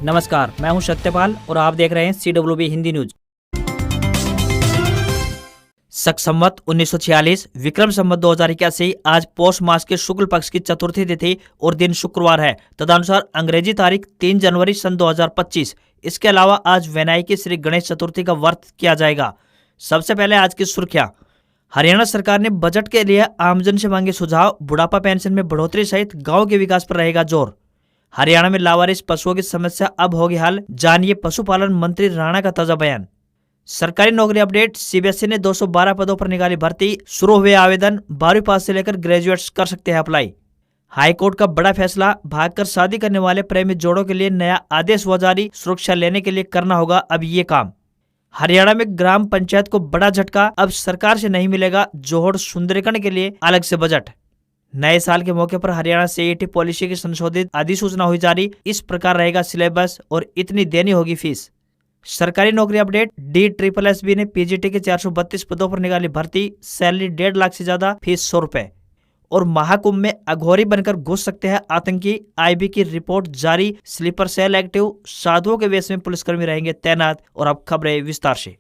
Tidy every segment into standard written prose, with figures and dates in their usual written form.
नमस्कार, मैं हूं सत्यपाल और आप देख रहे हैं CWB हिंदी न्यूज। शक संवत 1946 विक्रम संवत 2081 आज पौष मास के शुक्ल पक्ष की चतुर्थी तिथि और दिन शुक्रवार है। तदनुसार अंग्रेजी तारीख 3 जनवरी सन 2025। इसके अलावा आज वैनायकी श्री गणेश चतुर्थी का व्रत किया जाएगा। सबसे पहले आज की सुर्खियां। हरियाणा सरकार ने बजट के लिए आमजन से मांगे सुझाव, बुढ़ापा पेंशन में बढ़ोतरी सहित गाँव के विकास पर रहेगा जोर। हरियाणा में लावारिस पशुओं की समस्या अब होगी हल, जानिए पशुपालन मंत्री राणा का ताजा बयान। सरकारी नौकरी अपडेट, सीबीएसई ने 212 पदों पर निकाली भर्ती, शुरू हुए आवेदन, 12वीं पास से लेकर ग्रेजुएट्स कर सकते हैं अप्लाई। हाईकोर्ट का बड़ा फैसला, भागकर शादी करने वाले प्रेमी जोड़ों के लिए नया आदेश हुआ जारी, सुरक्षा लेने के लिए करना होगा अब ये काम। हरियाणा में ग्राम पंचायत को बड़ा झटका, अब सरकार से नहीं मिलेगा जोहड़ सुंदरीकरण के लिए अलग से बजट। नए साल के मौके पर हरियाणा सीईटी पॉलिसी की संशोधित अधिसूचना हुई जारी, इस प्रकार रहेगा सिलेबस और इतनी देनी होगी फीस। सरकारी नौकरी अपडेट, DSSB ने पीजीटी के 432 पदों पर निकाली भर्ती, सैलरी 1.5 लाख से ज्यादा, फीस 100 रुपए। और महाकुंभ में अघोरी बनकर घुस सकते हैं आतंकी, IB की रिपोर्ट जारी, स्लीपर सेल एक्टिव, साधुओं के वेश में पुलिसकर्मी रहेंगे तैनात। और अब खबरें विस्तार से।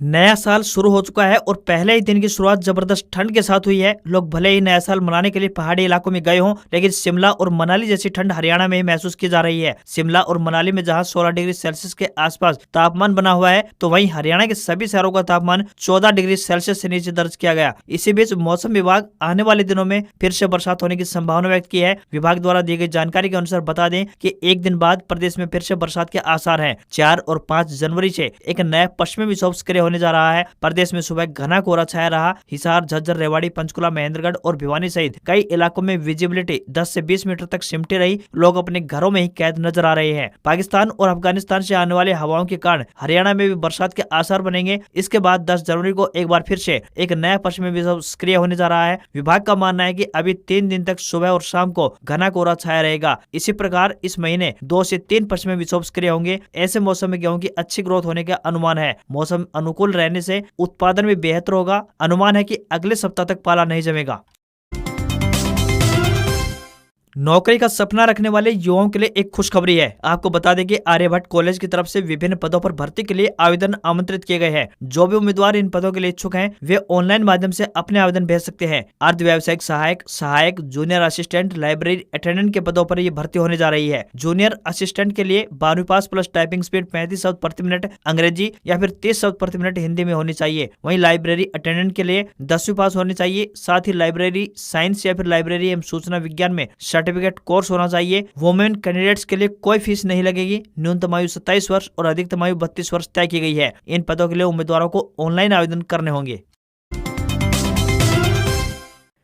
नया साल शुरू हो चुका है और पहले ही दिन की शुरुआत जबरदस्त ठंड के साथ हुई है। लोग भले ही नया साल मनाने के लिए पहाड़ी इलाकों में गए हों, लेकिन शिमला और मनाली जैसी ठंड हरियाणा में ही महसूस की जा रही है। शिमला और मनाली में जहां 16 डिग्री सेल्सियस के आसपास तापमान बना हुआ है, तो वहीं हरियाणा के सभी शहरों का तापमान 14 डिग्री सेल्सियस से नीचे दर्ज किया गया। इसी बीच मौसम विभाग आने वाले दिनों में फिर से बरसात होने की संभावना व्यक्त की है। विभाग द्वारा दी गई जानकारी के अनुसार बता दें कि एक दिन बाद प्रदेश में फिर से बरसात के आसार है। 4 और 5 जनवरी से एक नया पश्चिमी विक्षोभ सक्रिय होने जा रहा है। प्रदेश में सुबह घना कोहरा छाया रहा। हिसार, झज्जर, रेवाड़ी, पंचकुला, महेंद्रगढ़ और भिवानी सहित कई इलाकों में विजिबिलिटी 10 से 20 मीटर तक सिमटी रही। लोग अपने घरों में ही कैद नजर आ रहे हैं। पाकिस्तान और अफगानिस्तान से आने वाले हवाओं के कारण हरियाणा में भी बरसात के आसार बनेंगे। इसके बाद 10 जनवरी को एक बार फिर से एक नया पश्चिमी विक्षोभ सक्रिय होने जा रहा है। विभाग का मानना है कि अभी 3 दिन तक सुबह और शाम को घना कोहरा छाया रहेगा। इसी प्रकार इस महीने 2 से 3 पश्चिमी विक्षोभ सक्रिय होंगे। ऐसे मौसम में गेहूं की अच्छी ग्रोथ होने का अनुमान है। मौसम अनुकूल रहने से उत्पादन में बेहतर होगा। अनुमान है कि अगले सप्ताह तक पाला नहीं जमेगा। नौकरी का सपना रखने वाले युवाओं के लिए एक खुशखबरी है। आपको बता दें कि आर्यभट्ट कॉलेज की तरफ से विभिन्न पदों पर भर्ती के लिए आवेदन आमंत्रित किए गए हैं। जो भी उम्मीदवार इन पदों के लिए इच्छुक हैं, वे ऑनलाइन माध्यम से अपने आवेदन भेज सकते हैं। अर्ध व्यावसायिक सहायक, जूनियर असिस्टेंट, लाइब्रेरी अटेंडेंट के पदों पर ये भर्ती होने जा रही है। जूनियर असिस्टेंट के लिए 12वीं पास प्लस टाइपिंग स्पीड 35 शब्द प्रति मिनट अंग्रेजी या फिर 30 शब्द प्रति मिनट हिंदी में होनी चाहिए। वहीं लाइब्रेरी अटेंडेंट के लिए 10वीं पास होनी चाहिए। साथ ही लाइब्रेरी साइंस या फिर लाइब्रेरी एवं सूचना विज्ञान में सर्टिफिकेट कोर्स होना चाहिए। वुमेन कैंडिडेट्स के लिए कोई फीस नहीं लगेगी। न्यूनतम आयु 27 वर्ष और अधिकतम आयु 32 वर्ष तय की गई है। इन पदों के लिए उम्मीदवारों को ऑनलाइन आवेदन करने होंगे।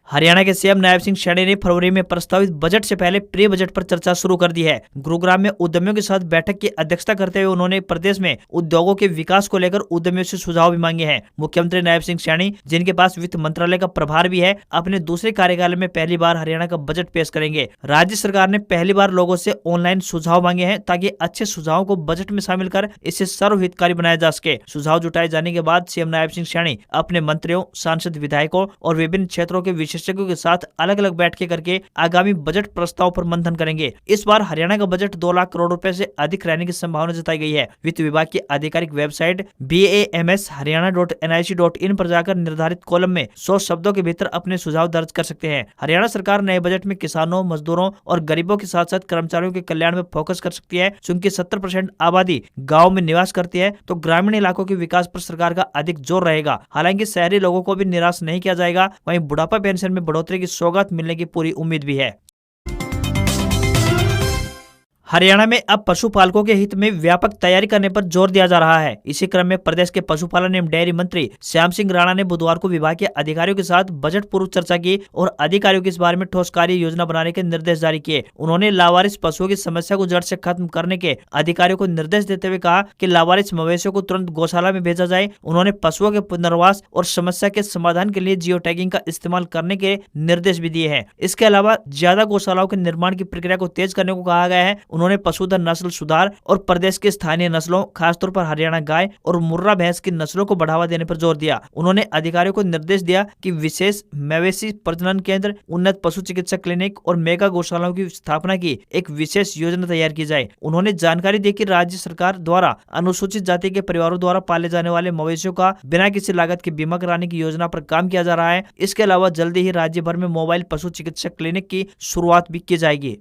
हरियाणा के सीएम नायब सिंह सैनी ने फरवरी में प्रस्तावित बजट से पहले प्री बजट पर चर्चा शुरू कर दी है। गुरुग्राम में उद्यमियों के साथ बैठक की अध्यक्षता करते हुए उन्होंने प्रदेश में उद्योगों के विकास को लेकर उद्यमियों से सुझाव भी मांगे हैं। मुख्यमंत्री नायब सिंह सैनी, जिनके पास वित्त मंत्रालय का प्रभार भी है, अपने दूसरे कार्यकाल में पहली बार हरियाणा का बजट पेश करेंगे। राज्य सरकार ने पहली बार लोगों से ऑनलाइन सुझाव मांगे हैं ताकि अच्छे सुझावों को बजट में शामिल कर इसे सर्वहितकारी बनाया जा सके। सुझाव जुटाए जाने के बाद सीएम नायब सिंह सैनी अपने मंत्रियों, सांसद, विधायकों और विभिन्न क्षेत्रों के विशेषज्ञों के साथ अलग अलग बैठकें करके आगामी बजट प्रस्ताव पर मंथन करेंगे। इस बार हरियाणा का बजट 2 लाख करोड़ रुपए से अधिक रहने की संभावना जताई गई है। वित्त विभाग की आधिकारिक वेबसाइट BAMSHaryana.nic.in पर जाकर निर्धारित कॉलम में 100 शब्दों के भीतर अपने सुझाव दर्ज कर सकते हैं। हरियाणा सरकार नए बजट में किसानों, मजदूरों और गरीबों के साथ साथ कर्मचारियों के कल्याण में फोकस कर सकती है। चूंकि 70% आबादी गाँव में निवास करती है, तो ग्रामीण इलाकों के विकास पर सरकार का अधिक जोर रहेगा। हालांकि शहरी लोगों को भी निराश नहीं किया जाएगा। वहीं बुढ़ापा पेंशन में बढ़ोतरी की सौगात मिलने की पूरी उम्मीद भी है। हरियाणा में अब पशुपालकों के हित में व्यापक तैयारी करने पर जोर दिया जा रहा है। इसी क्रम में प्रदेश के पशुपालन एवं डेयरी मंत्री श्याम सिंह राणा ने बुधवार को विभाग के अधिकारियों के साथ बजट पूर्व चर्चा की और अधिकारियों को इस बारे में ठोस कार्य योजना बनाने के निर्देश जारी किए। उन्होंने लावारिस पशुओं की समस्या को जड़ से खत्म करने के अधिकारियों को निर्देश देते हुए कहा कि लावारिस मवेशियों को तुरंत गौशाला में भेजा जाए। उन्होंने पशुओं के पुनर्वास और समस्या के समाधान के लिए जियो टैगिंग का इस्तेमाल करने के निर्देश भी दिए हैं। इसके अलावा ज्यादा गौशालाओं के निर्माण की प्रक्रिया को तेज करने को कहा गया है। उन्होंने पशुधन नस्ल सुधार और प्रदेश की स्थानीय नस्लों, खासतौर पर हरियाणा गाय और मुर्रा भैंस की नस्लों को बढ़ावा देने पर जोर दिया। उन्होंने अधिकारियों को निर्देश दिया कि विशेष मवेशी प्रजनन केंद्र, उन्नत पशु चिकित्सा क्लिनिक और मेगा गौशालाओं की स्थापना की एक विशेष योजना तैयार की जाए। उन्होंने जानकारी दी कि राज्य सरकार द्वारा अनुसूचित जाति के परिवारों द्वारा पाले जाने वाले मवेशियों का बिना किसी लागत के बीमा कराने की योजना पर काम किया जा रहा है। इसके अलावा जल्दी ही राज्य भर में मोबाइल पशु चिकित्सा क्लिनिक की शुरुआत भी की जाएगी।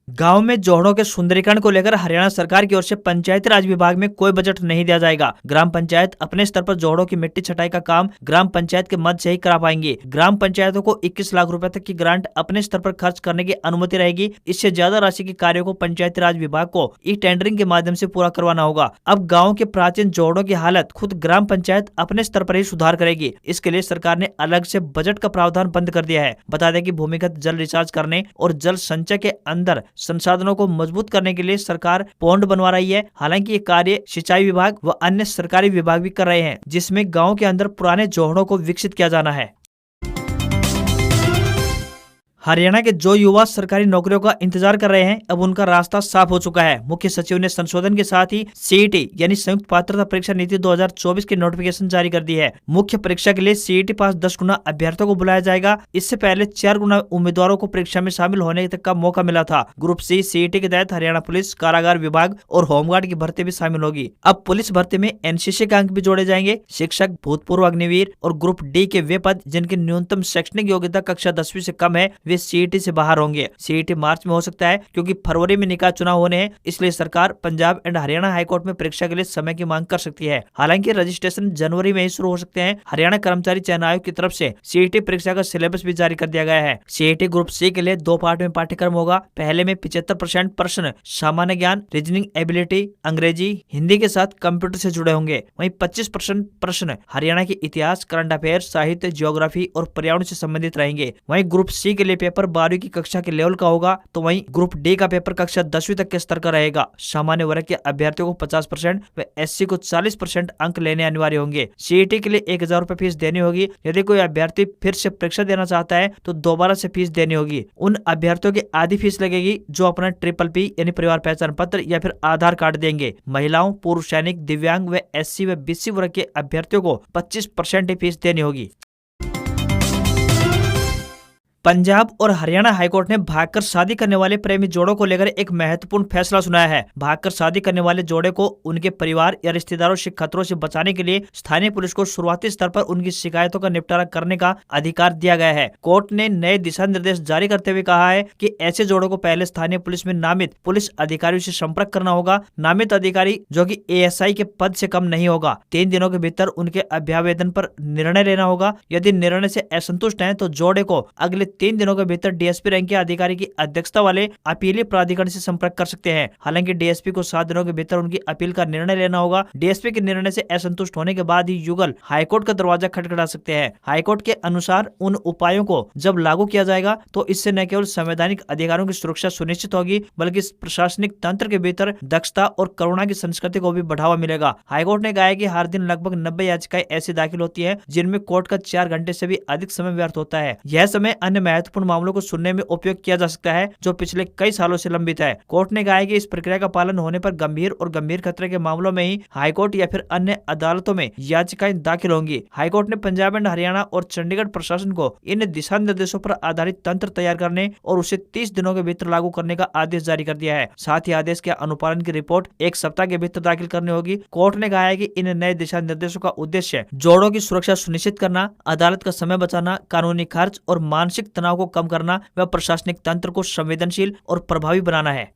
गांव में जोड़ों के सुंदरीकरण को लेकर हरियाणा सरकार की ओर से पंचायती राज विभाग में कोई बजट नहीं दिया जाएगा। ग्राम पंचायत अपने स्तर पर जोड़ों की मिट्टी छटाई का काम ग्राम पंचायत के मद से ही करा पाएंगे। ग्राम पंचायतों को 21 लाख रुपए तक की ग्रांट अपने स्तर पर खर्च करने की अनुमति रहेगी। इससे ज्यादा राशि के कार्यों को पंचायती राज विभाग को ई टेंडरिंग के माध्यम से पूरा करवाना होगा। अब गाँव के प्राचीन जोड़ों की हालत खुद ग्राम पंचायत अपने स्तर पर ही सुधार करेगी। इसके लिए सरकार ने अलग से बजट का प्रावधान बंद कर दिया है। बता दें कि भूमिगत जल रिचार्ज करने और जल संचय के अंदर संसाधनों को मजबूत करने के लिए सरकार पौंड बनवा रही है। हालांकि ये कार्य सिंचाई विभाग व अन्य सरकारी विभाग भी कर रहे हैं, जिसमें गांव के अंदर पुराने जोड़ों को विकसित किया जाना है। हरियाणा के जो युवा सरकारी नौकरियों का इंतजार कर रहे हैं, अब उनका रास्ता साफ हो चुका है। मुख्य सचिव ने संशोधन के साथ ही सीईटी यानी संयुक्त पात्रता परीक्षा नीति 2024 की नोटिफिकेशन जारी कर दी है। मुख्य परीक्षा के लिए सीईटी पास 10 गुना अभ्यर्थियों को बुलाया जाएगा। इससे पहले 4 गुना उम्मीदवारों को परीक्षा में शामिल होने तक का मौका मिला था। ग्रुप सी सीईटी के तहत हरियाणा पुलिस, कारागार विभाग और होमगार्ड की भर्ती भी शामिल होगी। अब पुलिस भर्ती में एनसीसी के अंक भी जोड़े जाएंगे। शिक्षक, भूतपूर्व अग्निवीर और ग्रुप डी के वे पद जिनकी न्यूनतम शैक्षणिक योग्यता कक्षा 10वीं से कम है, वे सीईटी से बाहर होंगे। सीईटी मार्च में हो सकता है, क्योंकि फरवरी में निकाय चुनाव होने हैं। इसलिए सरकार पंजाब एंड हरियाणा हाईकोर्ट में परीक्षा के लिए समय की मांग कर सकती है। हालांकि रजिस्ट्रेशन जनवरी में ही शुरू हो सकते हैं। हरियाणा कर्मचारी चयन आयोग की तरफ से सीईटी परीक्षा का सिलेबस भी जारी कर दिया गया है। सीईटी ग्रुप सी के लिए 2 पार्ट में पाठ्यक्रम होगा। पहले में 75% प्रश्न सामान्य ज्ञान, रीजनिंग एबिलिटी, अंग्रेजी, हिंदी के साथ कंप्यूटर से जुड़े होंगे। वहीं 25% प्रश्न हरियाणा के इतिहास, करंट अफेयर, साहित्य, ज्योग्राफी और पर्यावरण से संबंधित रहेंगे। वहीं ग्रुप सी के लिए पेपर 12वीं की कक्षा के लेवल का होगा, तो वहीं ग्रुप डी का पेपर कक्षा 10वीं तक के स्तर का रहेगा। सामान्य वर्ग के अभ्यर्थियों को 50% व एससी को 40% अंक लेने अनिवार्य होंगे। सीईटी के लिए 1000 रुपए फीस देनी होगी। यदि कोई अभ्यर्थी फिर से परीक्षा देना चाहता है तो दोबारा से फीस देनी होगी। उन अभ्यर्थियों की आधी फीस लगेगी जो अपना PPP यानी परिवार पहचान पत्र या फिर आधार कार्ड देंगे। महिलाओं, पूर्व सैनिक, दिव्यांग व SC व BC वर्ग के अभ्यर्थियों को 25% ही फीस देनी होगी। पंजाब और हरियाणा हाईकोर्ट ने भागकर शादी करने वाले प्रेमी जोड़ों को लेकर एक महत्वपूर्ण फैसला सुनाया है। भागकर शादी करने वाले जोड़े को उनके परिवार या रिश्तेदारों से खतरों से बचाने के लिए स्थानीय पुलिस को शुरुआती स्तर पर उनकी शिकायतों का निपटारा करने का अधिकार दिया गया है। कोर्ट ने नए दिशा निर्देश जारी करते हुए कहा है कि ऐसे जोड़ों को पहले स्थानीय पुलिस में नामित पुलिस अधिकारियों से संपर्क करना होगा। नामित अधिकारी जो कि ASI के पद से कम नहीं होगा। 3 दिनों के भीतर उनके अभ्यावेदन पर निर्णय लेना होगा। यदि निर्णय से असंतुष्ट हैं तो जोड़े को अगले 3 दिनों के भीतर DSP रैंक के अधिकारी की अध्यक्षता वाले अपीली प्राधिकरण से संपर्क कर सकते हैं। हालांकि DSP को 7 दिनों के भीतर उनकी अपील का निर्णय लेना होगा। DSP के निर्णय से असंतुष्ट होने के बाद ही युगल हाईकोर्ट का दरवाजा खटखटा सकते हैं। हाईकोर्ट के अनुसार उन उपायों को जब लागू किया जाएगा तो इससे न केवल संवैधानिक अधिकारों की सुरक्षा सुनिश्चित होगी, बल्कि प्रशासनिक तंत्र के भीतर दक्षता और करुणा की संस्कृति को भी बढ़ावा मिलेगा। हाईकोर्ट ने कहा है कि हर दिन लगभग 90 याचिकाएं ऐसी दाखिल होती है जिनमें कोर्ट का 4 घंटे से भी अधिक समय व्यर्थ होता है। यह समय अन्य महत्वपूर्ण मामलों को सुनने में उपयोग किया जा सकता है जो पिछले कई सालों से लंबित है। कोर्ट ने कहा है कि इस प्रक्रिया का पालन होने पर गंभीर और गंभीर खतरे के मामलों में ही हाईकोर्ट या फिर अन्य अदालतों में याचिकाएं दाखिल होंगी। हाईकोर्ट ने पंजाब एंड हरियाणा और चंडीगढ़ प्रशासन को इन दिशा निर्देशों पर आधारित तंत्र तैयार करने और उसे 30 दिनों के भीतर लागू करने का आदेश जारी कर दिया है। साथ ही आदेश के अनुपालन की रिपोर्ट 1 सप्ताह के भीतर दाखिल करनी होगी। कोर्ट ने कहा है कि इन नए दिशा निर्देशों का उद्देश्य जोड़ों की सुरक्षा सुनिश्चित करना, अदालत का समय बचाना, कानूनी खर्च और मानसिक तनाव को कम करना व प्रशासनिक तंत्र को संवेदनशील और प्रभावी बनाना है।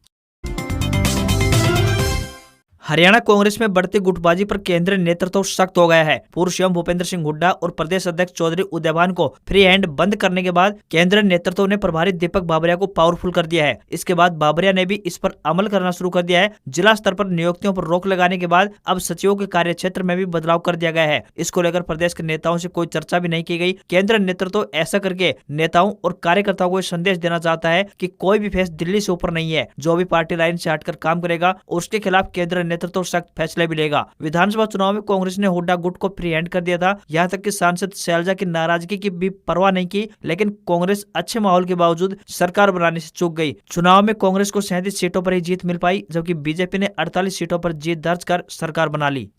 हरियाणा कांग्रेस में बढ़ती गुटबाजी पर केंद्रीय नेतृत्व सख्त हो गया है। पूर्व सीएम भूपेंद्र सिंह हुड्डा और प्रदेश अध्यक्ष चौधरी उदयभान को फ्री हैंड बंद करने के बाद केंद्रीय नेतृत्व ने प्रभारी दीपक बाबरिया को पावरफुल कर दिया है। इसके बाद बाबरिया ने भी इस पर अमल करना शुरू कर दिया है। जिला स्तर पर नियुक्तियों पर रोक लगाने के बाद अब सचिवों के कार्यक्षेत्र में भी बदलाव कर दिया गया है। इसको लेकर प्रदेश के नेताओं से कोई चर्चा भी नहीं की गई। केंद्रीय नेतृत्व ऐसा करके नेताओं और कार्यकर्ताओं को संदेश देना चाहता है कि कोई भी फेस दिल्ली से ऊपर नहीं है। जो भी पार्टी लाइन से हटकर काम करेगा उसके खिलाफ केंद्रीय नेतृत्व सख्त फैसले भी लेगा। विधानसभा चुनाव में कांग्रेस ने हुड्डा गुट को फ्री हैंड कर दिया था, यहाँ तक कि सांसद शैलजा की नाराजगी की भी परवाह नहीं की, लेकिन कांग्रेस अच्छे माहौल के बावजूद सरकार बनाने से चूक गई। चुनाव में कांग्रेस को 37 सीटों पर ही जीत मिल पाई, जबकि बीजेपी ने 48 सीटों पर जीत दर्ज कर सरकार बना ली।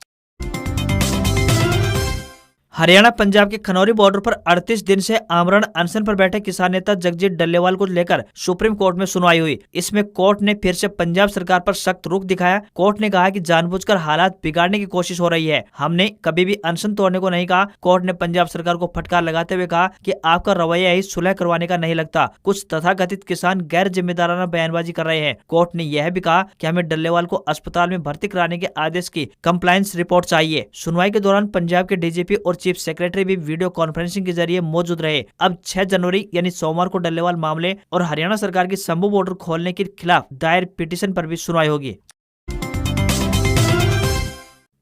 हरियाणा पंजाब के खनौरी बॉर्डर पर 38 दिन से आमरण अनशन पर बैठे किसान नेता जगजीत डल्लेवाल को लेकर सुप्रीम कोर्ट में सुनवाई हुई। इसमें कोर्ट ने फिर से पंजाब सरकार पर सख्त रुख दिखाया। कोर्ट ने कहा कि जानबूझकर हालात बिगाड़ने की कोशिश हो रही है, हमने कभी भी अनशन तोड़ने को नहीं कहा। कोर्ट ने पंजाब सरकार को फटकार लगाते हुए कहा कि आपका रवैया ही सुलह करवाने का नहीं लगता, कुछ तथाकथित किसान गैर जिम्मेदाराना बयानबाजी कर रहे हैं। कोर्ट ने यह भी कहा कि हमें डल्लेवाल को अस्पताल में भर्ती कराने के आदेश की कंप्लायंस रिपोर्ट चाहिए। सुनवाई के दौरान पंजाब के डीजीपी और चीफ सेक्रेटरी भी वीडियो कॉन्फ्रेंसिंग के जरिए मौजूद रहे। अब 6 जनवरी यानी सोमवार को डल्लेवाल मामले और हरियाणा सरकार की शंभू बॉर्डर खोलने के खिलाफ दायर पिटीशन पर भी सुनवाई होगी।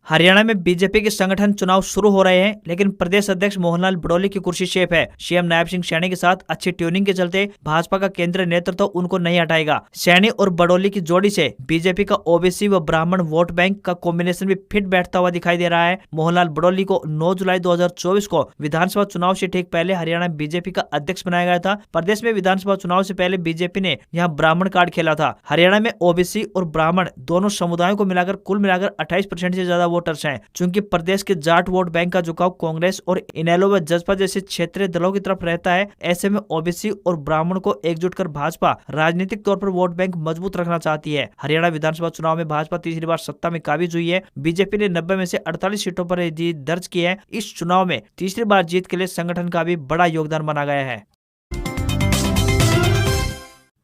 हरियाणा में बीजेपी के संगठन चुनाव शुरू हो रहे हैं, लेकिन प्रदेश अध्यक्ष मोहनलाल बड़ौली की कुर्सी शेफ है। सीएम नायब सिंह सैनी के साथ अच्छी ट्यूनिंग के चलते भाजपा का केंद्रीय नेतृत्व तो उनको नहीं हटाएगा। सैनी और बड़ौली की जोड़ी से बीजेपी का ओबीसी व ब्राह्मण वोट बैंक का कॉम्बिनेशन भी फिट बैठता हुआ दिखाई दे रहा है। मोहनलाल बड़ौली को 9 जुलाई 2024 को विधानसभा चुनाव से ठीक पहले हरियाणा बीजेपी का अध्यक्ष बनाया गया था। प्रदेश में विधानसभा चुनाव से पहले बीजेपी ने यहाँ ब्राह्मण कार्ड खेला था। हरियाणा में ओबीसी और ब्राह्मण दोनों समुदायों को मिलाकर कुल मिलाकर 28% से ज्यादा वोटर्स हैं। चूंकि प्रदेश के जाट वोट बैंक का झुकाव कांग्रेस और इनेलो व जसपा जैसे क्षेत्रीय दलों की तरफ रहता है, ऐसे में ओबीसी और ब्राह्मण को एकजुट कर भाजपा राजनीतिक तौर पर वोट बैंक मजबूत रखना चाहती है। हरियाणा विधानसभा चुनाव में भाजपा तीसरी बार सत्ता में काबिज हुई है। बीजेपी ने 90 में से 48 सीटों पर जीत दर्ज की है। इस चुनाव में तीसरी बार जीत के लिए संगठन का भी बड़ा योगदान माना गया है।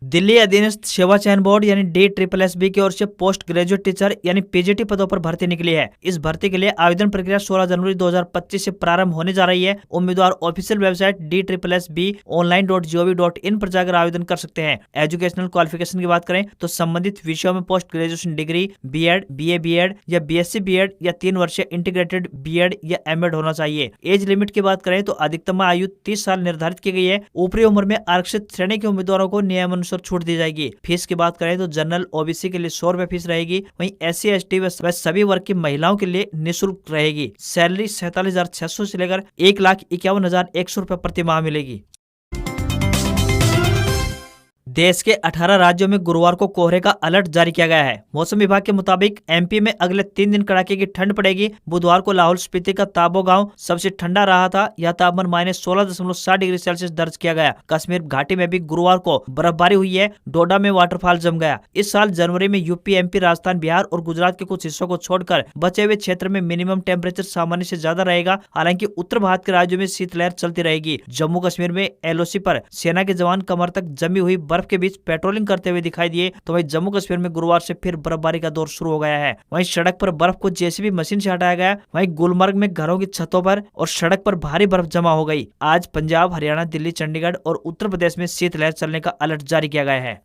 दिल्ली अधीनस्थ सेवा चयन बोर्ड यानी DSSB की ओर से पोस्ट ग्रेजुएट टीचर यानी PGT पदों पर भर्ती निकली है। इस भर्ती के लिए आवेदन प्रक्रिया 16 जनवरी 2025 से प्रारंभ होने जा रही है। उम्मीदवार ऑफिशियल वेबसाइट DSSBonline.gov.in पर जाकर आवेदन कर सकते हैं। एजुकेशनल क्वालिफिकेशन की बात करें तो संबंधित विषयों में post graduation degree, B.Ed, BA B.Ed या BSc B.Ed या 3 वर्षीय इंटीग्रेटेड B.Ed या M.Ed होना चाहिए। एज लिमिट की बात करें तो अधिकतम आयु 30 साल निर्धारित की गई है। ऊपरी उम्र में आरक्षित श्रेणी के उम्मीदवारों को नियमानुसार छूट दी जाएगी। फीस की बात करें तो जनरल OBC के लिए 100 रुपए फीस रहेगी, वहीं SC ST व सभी वर्ग की महिलाओं के लिए निःशुल्क रहेगी। सैलरी 47,600 से लेकर 1,51,100 रुपए प्रति माह मिलेगी। देश के 18 राज्यों में गुरुवार को कोहरे का अलर्ट जारी किया गया है। मौसम विभाग के मुताबिक MP में अगले 3 दिन कड़ाके की ठंड पड़ेगी। बुधवार को लाहौल स्पीति का ताबो गांव सबसे ठंडा रहा था। यह तापमान -16.7 डिग्री सेल्सियस दर्ज किया गया। कश्मीर घाटी में भी गुरुवार को बर्फबारी हुई है। डोडा में वाटरफॉल जम गया। इस साल जनवरी में UP, MP, राजस्थान, बिहार और गुजरात के कुछ हिस्सों को छोड़कर बचे हुए क्षेत्र में मिनिमम टेम्परेचर सामान्य से ज्यादा रहेगा। हालांकि उत्तर भारत के राज्यों में शीतलहर चलती रहेगी। जम्मू कश्मीर में LOC पर सेना के जवान कमर तक जमी हुई बर्फ के बीच पेट्रोलिंग करते हुए दिखाई दिए। तो वहीं जम्मू कश्मीर में गुरुवार से फिर बर्फबारी का दौर शुरू हो गया है। वहीं सड़क पर बर्फ को JCB मशीन से हटाया गया। वहीं गुलमर्ग में घरों की छतों पर और सड़क पर भारी बर्फ जमा हो गई। आज पंजाब, हरियाणा, दिल्ली, चंडीगढ़ और उत्तर प्रदेश में शीतलहर चलने का अलर्ट जारी किया गया है।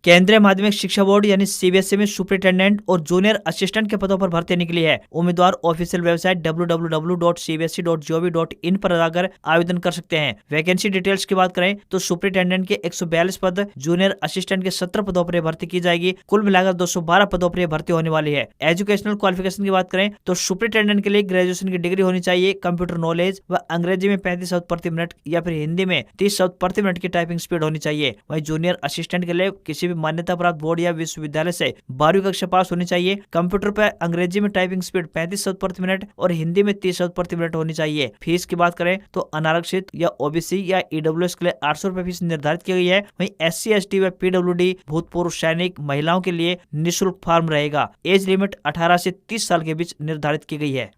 केंद्रीय माध्यमिक शिक्षा बोर्ड यानी CBSE में सुपरिटेंडेंट और जूनियर असिस्टेंट के पदों पर भर्ती निकली है। उम्मीदवार ऑफिशियल वेबसाइट www.cbse.gov.in पर जाकर आवेदन कर सकते हैं। वैकेंसी डिटेल्स की बात करें तो सुपरिटेंडेंट के 142 पद, जूनियर असिस्टेंट के 17 पदों पर भर्ती की जाएगी। कुल मिलाकर 212 पदों पर भर्ती होने वाली है। एजुकेशनल क्वालिफिकेशन की बात करें तो सुपरिटेंडेंट के लिए ग्रेजुएशन की डिग्री होनी चाहिए, कंप्यूटर नॉलेज व अंग्रेजी में 35 शब्द प्रति मिनट या फिर हिंदी में 30 शब्द प्रति मिनट की टाइपिंग स्पीड होनी चाहिए। वहीं जूनियर असिस्टेंट के लिए किसी भी मान्यता प्राप्त बोर्ड या विश्वविद्यालय से 12वीं कक्षा पास होनी चाहिए। कंप्यूटर पर अंग्रेजी में टाइपिंग स्पीड 35 शब्द प्रति मिनट और हिंदी में 30 शब्द प्रति मिनट होनी चाहिए। फीस की बात करें तो अनारक्षित या OBC या EWS के लिए 800 रुपए फीस निर्धारित की गई है। वहीं SC ST व PWD भूतपूर्व सैनिक महिलाओं के लिए निःशुल्क फॉर्म रहेगा। एज लिमिट 18 से 30 साल के बीच निर्धारित की गई है।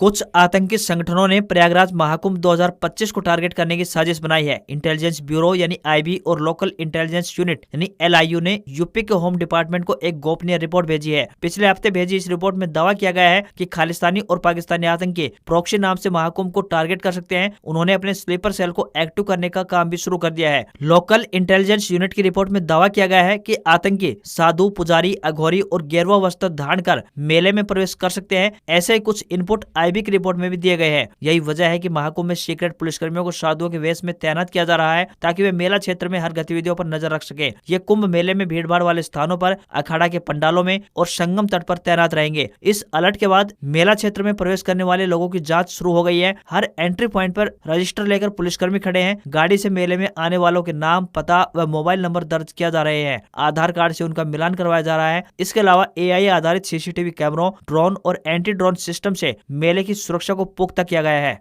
कुछ आतंकी संगठनों ने प्रयागराज महाकुंभ 2025 को टारगेट करने की साजिश बनाई है। इंटेलिजेंस ब्यूरो यानी IB और लोकल इंटेलिजेंस यूनिट यानी LIU ने यूपी के होम डिपार्टमेंट को एक गोपनीय रिपोर्ट भेजी है। पिछले हफ्ते भेजी इस रिपोर्ट में दावा किया गया है कि खालिस्तानी और पाकिस्तानी आतंकी प्रॉक्सी नाम से महाकुंभ को टारगेट कर सकते हैं। उन्होंने अपने स्लीपर सेल को एक्टिव करने का काम भी शुरू कर दिया है। लोकल इंटेलिजेंस यूनिट की रिपोर्ट में दावा किया गया है कि आतंकी साधु, पुजारी, अघोरी और गेरुआ वस्त्र धारण कर मेले में प्रवेश कर सकते हैं। ऐसे ही कुछ इनपुट पीआईबी की रिपोर्ट में भी दिए गए हैं। यही वजह है कि महाकुंभ में सीक्रेट पुलिसकर्मियों को साधुओं के वेश में तैनात किया जा रहा है ताकि वे मेला क्षेत्र में हर गतिविधियों पर नजर रख सके। ये कुंभ मेले में भीड़भाड़ वाले स्थानों पर, अखाड़ा के पंडालों में और संगम तट पर तैनात रहेंगे। इस अलर्ट के बाद मेला क्षेत्र में प्रवेश करने वाले लोगों की जांच शुरू हो गई है। हर एंट्री पॉइंट पर रजिस्टर लेकर पुलिसकर्मी खड़े हैं। गाड़ी से मेले में आने वालों के नाम, पता व मोबाइल नंबर दर्ज किया जा रहे हैं। आधार कार्ड से उनका मिलान करवाया जा रहा है। इसके अलावा एआई आधारित सीसीटीवी कैमरों, ड्रोन और एंटी ड्रोन सिस्टम से मेले की सुरक्षा को पुख्ता किया गया है।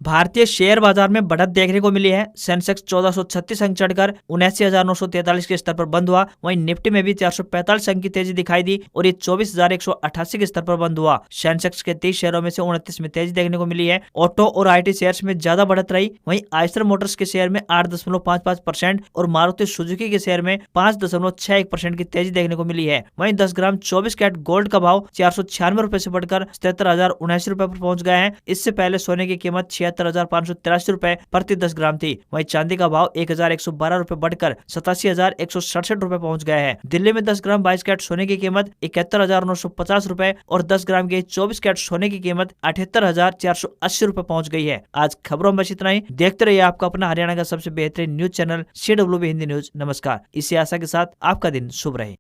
भारतीय शेयर बाजार में बढ़त देखने को मिली है। सेंसेक्स 1436 अंक चढ़कर 79,943 के स्तर पर बंद हुआ। वहीं निफ्टी में भी 445 अंक की तेजी दिखाई दी और ये 24,188 के स्तर पर बंद हुआ। सेंसेक्स के 30 शेयरों में से 29 में तेजी देखने को मिली है। ऑटो और आईटी शेयर्स में ज्यादा बढ़त रही। वहीं आइसर मोटर्स के शेयर में 8.55% और मारुति सुजुकी के शेयर में 5.61% की तेजी देखने को मिली है। वहीं 10 ग्राम 24 कैरेट गोल्ड का भाव 496 रुपए से बढ़कर 77,079 रुपए पर पहुंच गया है। इससे पहले सोने की कीमत 76,583 रुपए प्रति 10 ग्राम थी। वहीं चांदी का भाव 1,112 रुपए बढ़कर 87,167 रुपए पहुंच गया है। दिल्ली में 10 ग्राम 22 कैरेट सोने की कीमत 71,950 रुपए और 10 ग्राम के 24 कैरेट सोने की कीमत 78,480 रुपए पहुंच गई है। आज खबरों में बस इतना ही। देखते रहिए आपका अपना हरियाणा का सबसे बेहतरीन news channel CWB Hindi news. नमस्कार। इसी आशा के साथ आपका दिन शुभ रहे।